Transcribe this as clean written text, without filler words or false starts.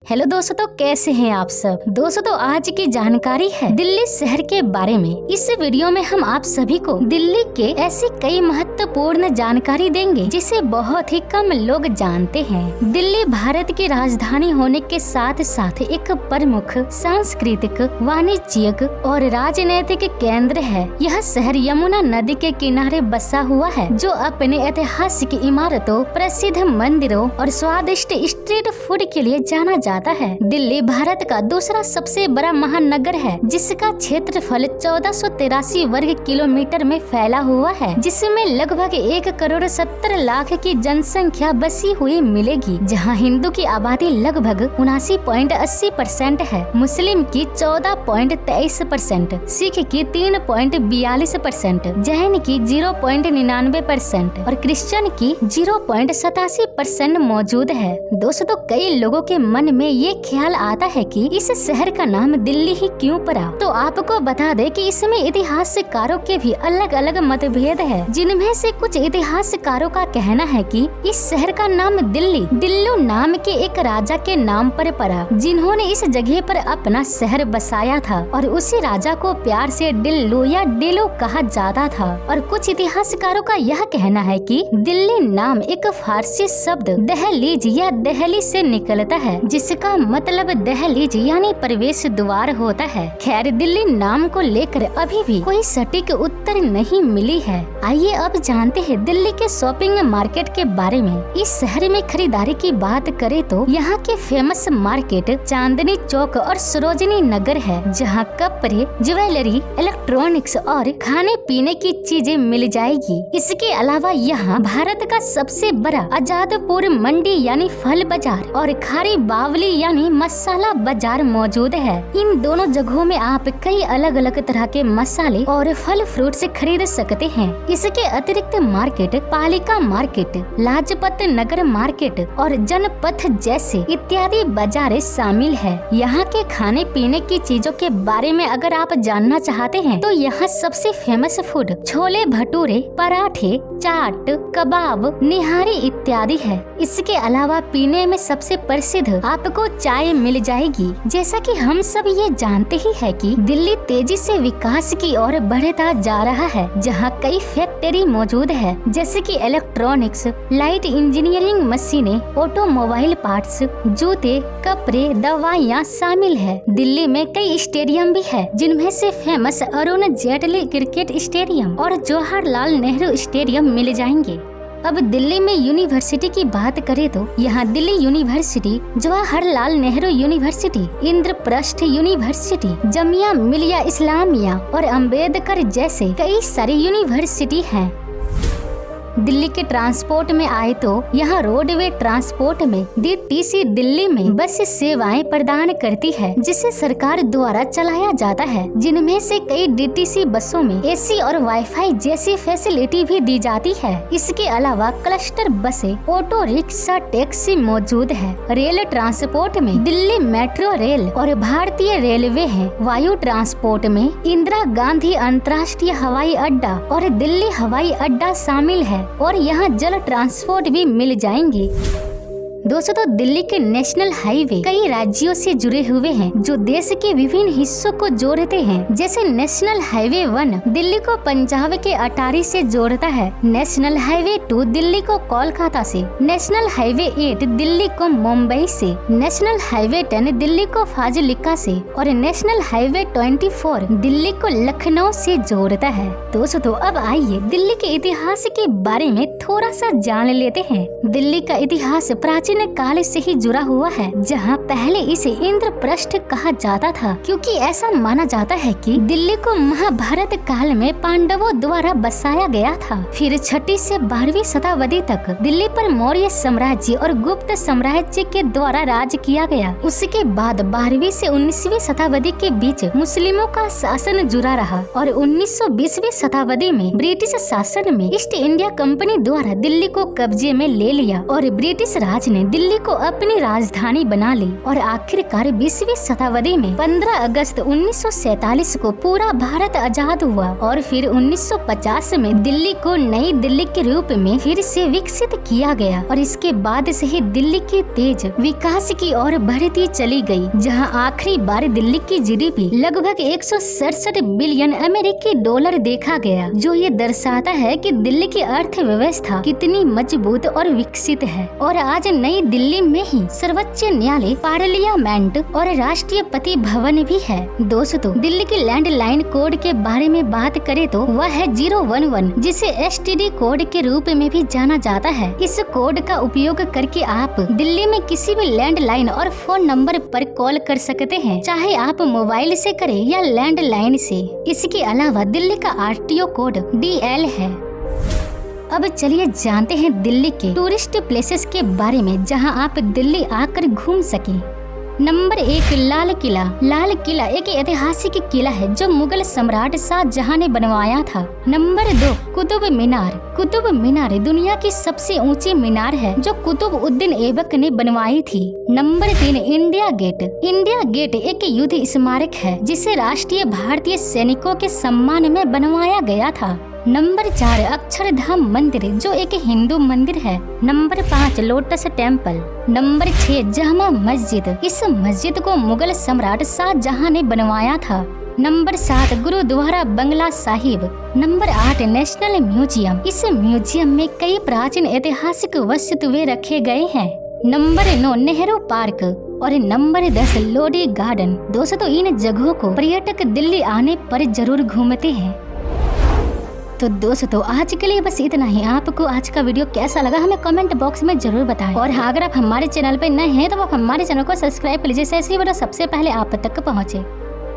Hello दोस्तों, कैसे हैं आप सब। दोस्तों, आज की जानकारी है दिल्ली शहर के बारे में। इस वीडियो में हम आप सभी को दिल्ली के ऐसी कई महत्वपूर्ण जानकारी देंगे जिसे बहुत ही कम लोग जानते हैं। दिल्ली भारत की राजधानी होने के साथ साथ एक प्रमुख सांस्कृतिक, वाणिज्यिक और राजनीतिक केंद्र है। यह शहर यमुना नदी के किनारे बसा हुआ है, जो अपने ऐतिहासिक इमारतों, प्रसिद्ध मंदिरों और स्वादिष्ट स्ट्रीट फूड के लिए जाना जाता है। दिल्ली भारत का दूसरा सबसे बड़ा महानगर है, जिसका क्षेत्रफल 1483 वर्ग किलोमीटर में फैला हुआ है, जिसमें लगभग 1,70,00,000 की जनसंख्या बसी हुई मिलेगी, जहां हिंदू की आबादी लगभग 79.80% है, मुस्लिम की 14.23%, सिख की 3.42%, जैन की 0.99% और क्रिश्चियन की 0.87% मौजूद है। दोस्तों, कई लोगों के मन में ये ख्याल आता है कि इस शहर का नाम दिल्ली ही क्यों पड़ा। तो आपको बता दें कि इसमें इतिहासकारों के भी अलग अलग मतभेद है, जिनमें से कुछ इतिहासकारों का कहना है कि इस शहर का नाम दिल्लू नाम के एक राजा के नाम पर पड़ा, जिन्होंने इस जगह पर अपना शहर बसाया था और उसी राजा को प्यार से डिल्लू या डिलू कहा जाता था। और कुछ इतिहासकारों का यह कहना है कि दिल्ली नाम एक फारसी शब्द दहलीज या दहली से निकलता है, जिसका मतलब दहलीज यानी प्रवेश द्वार होता है। खैर, दिल्ली नाम को लेकर अभी भी कोई सटीक उत्तर नहीं मिली है। आइए अब जानते हैं दिल्ली के शॉपिंग मार्केट के बारे में। इस शहर में खरीदारी की बात करें तो यहाँ के फेमस मार्केट चांदनी चौक और सरोजनी नगर है, जहाँ कपड़े, ज्वेलरी, इलेक्ट्रॉनिक्स और खाने पीने की चीजें मिल जाएगी। इसके अलावा यहाँ भारत का सबसे बड़ा आजादपुर मंडी यानी फल बाजार और खारी बावली यानी मसाला बाजार मौजूद है। इन दोनों जगहों में आप कई अलग अलग तरह के मसाले और फल फ्रूट से खरीद सकते हैं। इसके अतिरिक्त मार्केट, पालिका मार्केट, लाजपत नगर मार्केट और जनपथ जैसे इत्यादि बाजारें शामिल है। यहाँ के खाने पीने की चीजों के बारे में अगर आप जानना चाहते हैं तो यहाँ सबसे फेमस फूड छोले भटूरे, पराठे, चाट, कबाब, निहारी इत्यादि है। इसके अलावा पीने में सबसे प्रसिद्ध आपको चाय मिल जाएगी। जैसा कि हम सब ये जानते ही है कि दिल्ली तेजी से विकास की ओर बढ़ता जा रहा है, जहाँ कई फैक्ट्री मौजूद है, जैसे कि इलेक्ट्रॉनिक्स, लाइट इंजीनियरिंग मशीनें, ऑटोमोबाइल पार्ट्स, जूते, कपड़े, दवाइयाँ शामिल है। दिल्ली में कई स्टेडियम भी है, जिनमें से famous Arun Jaitley cricket stadium और जवाहरलाल नेहरू स्टेडियम मिल जाएंगे। अब दिल्ली में यूनिवर्सिटी की बात करें तो यहाँ Delhi university, Jawaharlal Nehru university, Indraprastha university, Jamia Millia Islamia और अंबेडकर जैसे कई सारी यूनिवर्सिटी हैं। दिल्ली के ट्रांसपोर्ट में आए तो यहाँ रोडवे ट्रांसपोर्ट में डीटीसी दिल्ली में बस सेवाएं प्रदान करती है, जिसे सरकार द्वारा चलाया जाता है, जिनमें से कई डीटीसी बसों में एसी और वाईफाई जैसी फैसिलिटी भी दी जाती है। इसके अलावा क्लस्टर बसें, ऑटो रिक्शा, टैक्सी मौजूद है। रेल ट्रांसपोर्ट में दिल्ली मेट्रो रेल और भारतीय रेलवे है। वायु ट्रांसपोर्ट में इंदिरा गांधी अंतर्राष्ट्रीय हवाई अड्डा और दिल्ली हवाई अड्डा शामिल है और यहाँ जल ट्रांसपोर्ट भी मिल जाएंगे। दोस्तों, दिल्ली के नेशनल हाईवे कई राज्यों से जुड़े हुए हैं, जो देश के विभिन्न हिस्सों को जोड़ते हैं। जैसे नेशनल हाईवे 1 दिल्ली को पंजाब के अटारी से जोड़ता है, नेशनल हाईवे 2 दिल्ली को कोलकाता से, नेशनल हाईवे 8 दिल्ली को मुंबई से, नेशनल हाईवे 10 दिल्ली को फाजिलिका से और नेशनल हाईवे 24 दिल्ली को लखनऊ से जोड़ता है। दोस्तों, अब आइए दिल्ली के इतिहास के बारे में थोड़ा सा जान लेते हैं। दिल्ली का इतिहास प्राचीन काल से ही जुड़ा हुआ है, जहाँ पहले इसे इंद्रप्रस्थ कहा जाता था, क्योंकि ऐसा माना जाता है कि दिल्ली को महाभारत काल में पांडवों द्वारा बसाया गया था। फिर 6वीं से 12वीं शताब्दी तक दिल्ली पर मौर्य साम्राज्य और गुप्त साम्राज्य के द्वारा राज किया गया। उसके बाद 12वीं से 19वीं शताब्दी के बीच मुस्लिमों का शासन जुड़ा रहा और 1920वीं शताब्दी में ब्रिटिश शासन में ईस्ट इंडिया कंपनी द्वारा दिल्ली को कब्जे में ले लिया और ब्रिटिश राज ने दिल्ली को अपनी राजधानी बना ली और आखिरकार 20वीं शताब्दी में 15 अगस्त 1947 को पूरा भारत आजाद हुआ और फिर 1950 में दिल्ली को नई दिल्ली के रूप में फिर से विकसित किया गया और इसके बाद से ही दिल्ली की तेज विकास की ओर बढ़ती चली गई, जहां आखिरी बार दिल्ली की जीडीपी लगभग 167 बिलियन अमेरिकी डॉलर देखा गया, जो ये दर्शाता है कि दिल्ली की अर्थव्यवस्था कितनी मजबूत और विकसित है। और आज नई दिल्ली में ही सर्वोच्च न्यायालय, पार्लियामेंट और राष्ट्रपति भवन भी है। दोस्तों, दिल्ली की लैंडलाइन कोड के बारे में बात करें तो वह है 011, जिसे STD कोड के रूप में भी जाना जाता है। इस कोड का उपयोग करके आप दिल्ली में किसी भी लैंडलाइन और फोन नंबर पर कॉल कर सकते हैं, चाहे आप मोबाइल से करें या लैंडलाइन से। इसके अलावा दिल्ली का RTO कोड DL है। अब चलिए जानते हैं दिल्ली के टूरिस्ट प्लेसेस के बारे में, जहां आप दिल्ली आकर घूम सके। नंबर 1, लाल किला। लाल किला एक ऐतिहासिक किला है जो मुगल सम्राट शाहजहां ने बनवाया था। नंबर 2, कुतुब मीनार। कुतुब मीनार दुनिया की सबसे ऊंची मीनार है जो कुतुबउद्दीन ऐबक ने बनवाई थी। Number 3, India Gate. India Gate एक युद्ध स्मारक है जिसे राष्ट्रीय भारतीय सैनिकों के सम्मान में बनवाया गया था। नंबर 4, अक्षरधाम मंदिर जो एक हिंदू मंदिर है। Number 5, lotus temple. Number 6, Jama Masjid. इस मस्जिद को मुगल सम्राट शाहजहां ने बनवाया था। Number 7, Gurudwara Bangla Sahib. Number 8, national museum. इस म्यूजियम में कई प्राचीन ऐतिहासिक वस्तुएं रखे गए हैं। Number 9, Nehru park. और नंबर 10, लोधी गार्डन। दोस्तों, इन जगहों को पर्यटक दिल्ली आने पर जरूर घूमते हैं। तो दोस्तों, आज के लिए बस इतना ही। आपको आज का वीडियो कैसा लगा हमें कमेंट बॉक्स में जरूर बताएं। और हाँ, अगर आप हमारे चैनल पर नए हैं तो आप हमारे चैनल को सब्सक्राइब कर लीजिए, ऐसी वीडियो सबसे पहले आप तक पहुँचे।